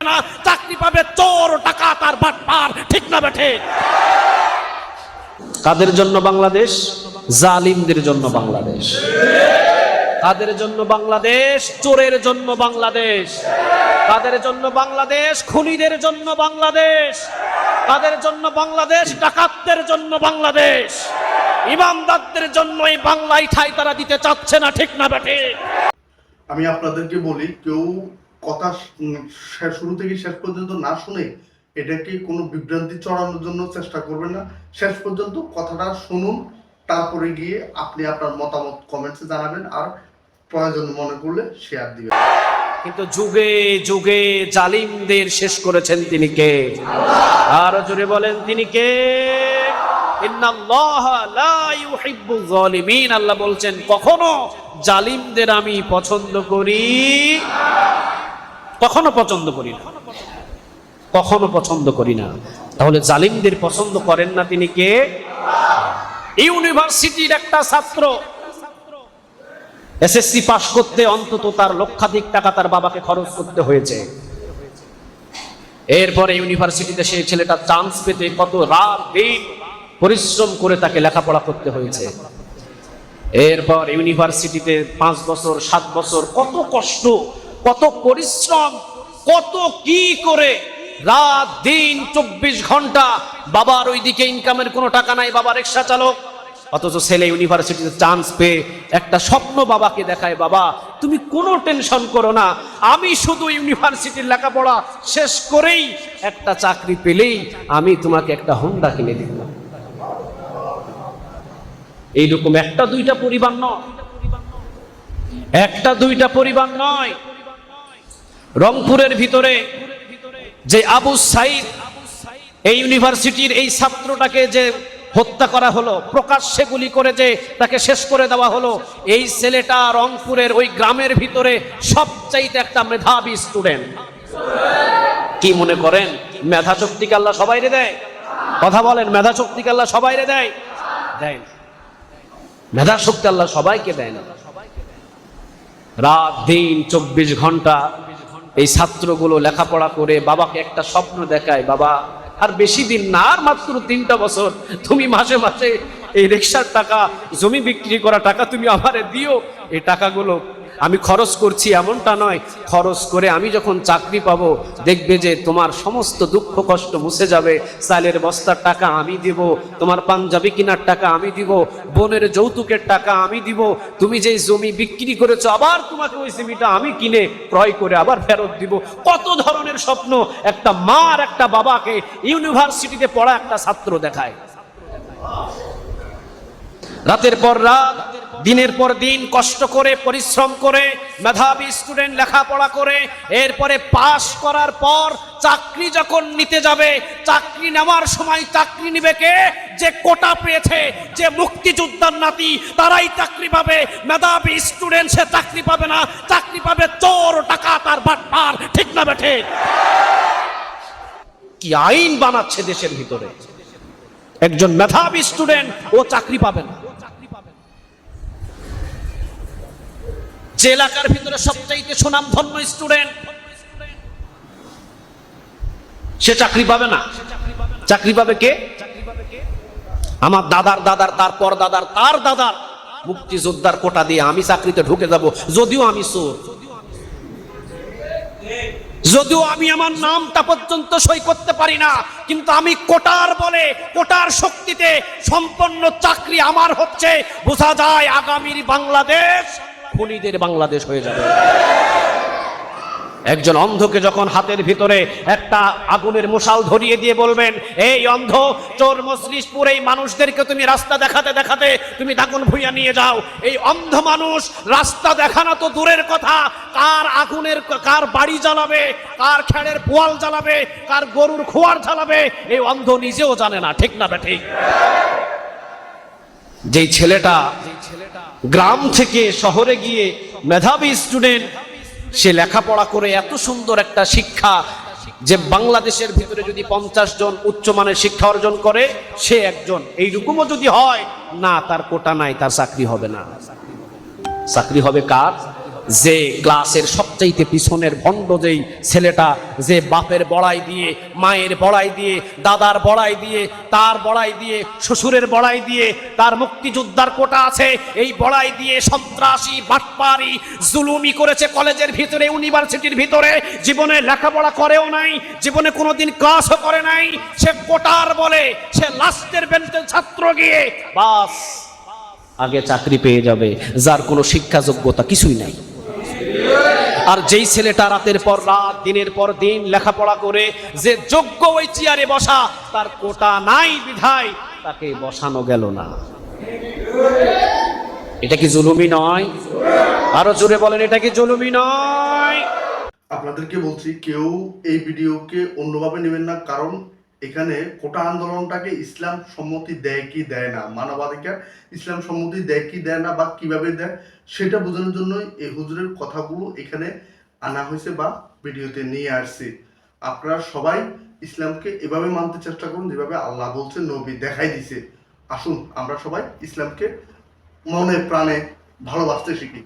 না, চাকরি পাবে চোর, ডাকাত আর বাটপার। ঠিক না বেঠে? কাদের জন্য বাংলাদেশ? জালিমদের জন্য বাংলাদেশ। কাদের জন্য বাংলাদেশ? চোরের জন্য বাংলাদেশ। কাদের জন্য বাংলাদেশ? খুনিদের জন্য বাংলাদেশ। কাদের জন্য বাংলাদেশ? ডাকাতদের জন্য বাংলাদেশ। ইমানদারদের জন্য এই বাংলায় ঠাঁই তারা দিতে চাচ্ছে না। ঠিক না বেঠে? আমি আপনাদেরকে বলি, কেউ কথা শুরু থেকে শেষ পর্যন্ত না শুনে এটাকে কোনো বিভ্রান্তি চড়ানোর জন্য চেষ্টা করবেন না। শেষ পর্যন্ত কথাটা শুনুন, তারপরে গিয়ে আপনি আপনার মতামত কমেন্টসে জানাবেন, আর প্রয়োজন মনে করলে শেয়ার দিবেন। কিন্তু যুগে যুগে জালিমদের শেষ করেছেন তিনি কে? আর জোরে বলেন, তিনি কে? ইন্নাল্লাহা লা ইউহিব্বুয যালিমিন। আল্লাহ বলছেন, কখনো জালিমদের আমি পছন্দ করি, কখনো পছন্দ করি না, কখনো পছন্দ করি না। তাহলে জালিমদের পছন্দ করেন না তিনি কে? ইউনিভার্সিটির একটা ছাত্র এসএসসি পাস করতে অন্তত তার লক্ষাধিক টাকা তার বাবাকে খরচ করতে হয়েছে। এরপরে ইউনিভার্সিটিতে সেই ছেলেটা চান্স পেতে কত রাত দিন পরিশ্রম করে তাকে লেখাপড়া করতে হয়েছে। এরপর ইউনিভার্সিটিতে 5 বছর 7 বছর কত কষ্ট, কত পরিশ্রম, কত কি করে রাত দিন 24 ঘন্টা। বাবার ওইদিকে ইনকামের কোনো টাকা নাই, বাবা রিক্সা চালক। অথচ ছেলে ইউনিভার্সিটিতে চান্স পেয়ে একটা স্বপ্ন বাবাকে দেখায়, বাবা তুমি কোনো টেনশন করো না, আমি শুধু ইউনিভার্সিটির লেখাপড়া শেষ করেই একটা চাকরি পেলেই আমি তোমাকে একটা হোন্ডা কিনে দিব। এইরকম একটা দুইটা পরিবার নয়, একটা দুইটা পরিবার নয়। রংপুরের ভিতরে যে আবু সাইদ, এই ইউনিভার্সিটির এই ছাত্রটাকে যে হত্যা করা হলো, প্রকাশ্যে গুলি করে যে তাকে শেষ করে দেওয়া হলো, এই ছেলেটা রংপুরের ওই গ্রামের ভিতরে সবচাইতে একটা মেধাবী স্টুডেন্ট। কি মনে করেন মেধা শক্তিকে আল্লাহ সবাইরে দেয়? কথা বলেন, মেধা শক্তিকে আল্লাহ সবাইরে দেয়? দেয় না। মেধা শক্তি আল্লাহ সবাইকে দেয় না। রাত দিন 24 ঘন্টা এই ছাত্রগুলো লেখাপড়া করে বাবাকে একটা স্বপ্ন দেখায়, বাবা আর বেশি দিন না, আর মাত্র 3টা বছর, তুমি মাসে মাসে এই রিক্সার টাকা, জমি বিক্রি করা টাকা তুমি আমারে দিও। এই টাকাগুলো আমি খরচ করছি এমনটা নয়, খরচ করে আমি যখন চাকরি পাবো দেখবে যে তোমার সমস্ত দুঃখ কষ্ট মুছে যাবে। চালের বস্তার টাকা আমি দিব, তোমার পাঞ্জাবি কেনার টাকা আমি দিব, বোনের যৌতুকের টাকা আমি দিব, তুমি যে জমি বিক্রি করেছো আবার তোমাকে ওই জমিটা আমি কিনে ক্রয় করে আবার ফেরত দিব। কত ধরনের স্বপ্ন একটা মার একটা বাবাকে ইউনিভার্সিটিতে পড়া একটা ছাত্র দেখায়। রাতের পর রাত, দিনের পর দিন কষ্ট করে পরিশ্রম করে মেধাবী স্টুডেন্ট লেখাপড়া করে এরপরে পাশ করার পর চাকরি যখন নিতে যাবে, চাকরি নেওয়ার সময় চাকরি নিবে কে? যে কোটা পেয়েছে, যে মুক্তিযোদ্ধার নাতি, তারাই চাকরি পাবে। মেধাবী স্টুডেন্ট সে চাকরি পাবে না, চাকরি পাবে চোর, ডাকাত আর বাটপার। ঠিক না বেঠে? কি আইন বানাচ্ছে দেশের ভিতরে! একজন মেধাবী স্টুডেন্ট ও চাকরি পাবে না। যে এলাকার ভিতরে সবচাইতে সুনামধন্য স্টুডেন্ট সে চাকরি পাবে না। চাকরি পাবে কে? আমার দাদার দাদার, তারপর দাদার, তার দাদার মুক্তিযোদ্ধার কোটা দিয়ে আমি চাকরিতে ঢুকে যাব, যদিও আমি চোর, যদিও আমি আমার নামটা পর্যন্ত সই করতে পারি না, কিন্তু আমি কোটার বলে, কোটার শক্তিতে সম্পন্ন চাকরি আমার হচ্ছে। বোঝা যায় আগামীর বাংলাদেশ খুনিদের বাংলাদেশ হয়ে যাবে। একজন অন্ধকে যখন হাতের ভিতরে একটা আগুনের মশাল ধরিয়ে দিয়ে বলবেন, এই অন্ধ, চোর মজলিশপুর এই মানুষদেরকে তুমি রাস্তা দেখাতে দেখাতে তুমি দাগুন ভুইয়া নিয়ে যাও। এই অন্ধ মানুষ রাস্তা দেখানো তো দূরের কথা, কার আগুনের, কার বাড়ি জ্বালাবে, কার খেড়ের পোয়াল জ্বালাবে, কার গরুর খোয়ার জ্বালাবে, এই অন্ধ নিজেও জানে না। ঠিক না বেঠিক? যেই ছেলেটা গ্রাম থেকে শহরে গিয়ে মেধাবী স্টুডেন্ট, সে লেখাপড়া করে এত সুন্দর একটা শিক্ষা, যে বাংলাদেশের ভিতরে যদি 50 জন উচ্চমানের শিক্ষা অর্জন করে সে একজন, এইরকমও যদি হয় না, তার কোটা নাই, তার চাকরি হবে না। চাকরি হবে কার? যে ক্লাসের সবচাইতে পিছনের ভণ্ড যেই ছেলেটা, যে বাপের বড়াই দিয়ে, মায়ের বড়াই দিয়ে, দাদার বড়াই দিয়ে, তার বড়াই দিয়ে, শ্বশুরের বড়াই দিয়ে, তার মুক্তিযোদ্ধার কোটা আছে, এই বড়াই দিয়ে সন্ত্রাসী, বাটপারি, জুলুমি করেছে কলেজের ভিতরে, ইউনিভার্সিটির ভিতরে, জীবনে লেখাপড়া করেও নাই, জীবনে কোনোদিন ক্লাসও করে নাই, সে কোটার বলে সে লাস্টের বেঞ্চের ছাত্র গিয়ে বাস আগে চাকরি পেয়ে যাবে, যার কোনো শিক্ষা যোগ্যতা কিছুই নাই। আর যেই ছেলেটা রাতের পর রাত, দিনের পর দিন লেখাপড়া করে যে যোগ্য ওই চেয়ারে বসা, তার কোটা নাই বিধায় তাকে বসানো গেল না। এটা কি জুলুমি নয়? আরো জোরে বলেন, এটা কি জুলুমি নয়? আপনাদেরকে বলছি, কেউ এই ভিডিওকে অন্যভাবে নেবেন না, কারণ এখানে কোটা আন্দোলনটাকে ইসলাম সম্মতি দেয় কি দেয় না, মানবাধিকার ইসলাম সম্মতি দেয় কি দেয় না বা কিভাবে দেয় সেটা বোঝানোর জন্যই এই হুজুরের কথাগুলো এখানে আনা হয়েছে বা ভিডিওতে নিয়ে আসছি। আপনারা সবাই ইসলামকে এভাবে মানতে চেষ্টা করুন যেভাবে আল্লাহ বলছে, নবী দেখাই দিছে। আসুন আমরা সবাই ইসলামকে মনে প্রাণে ভালোবাসতে শিখি।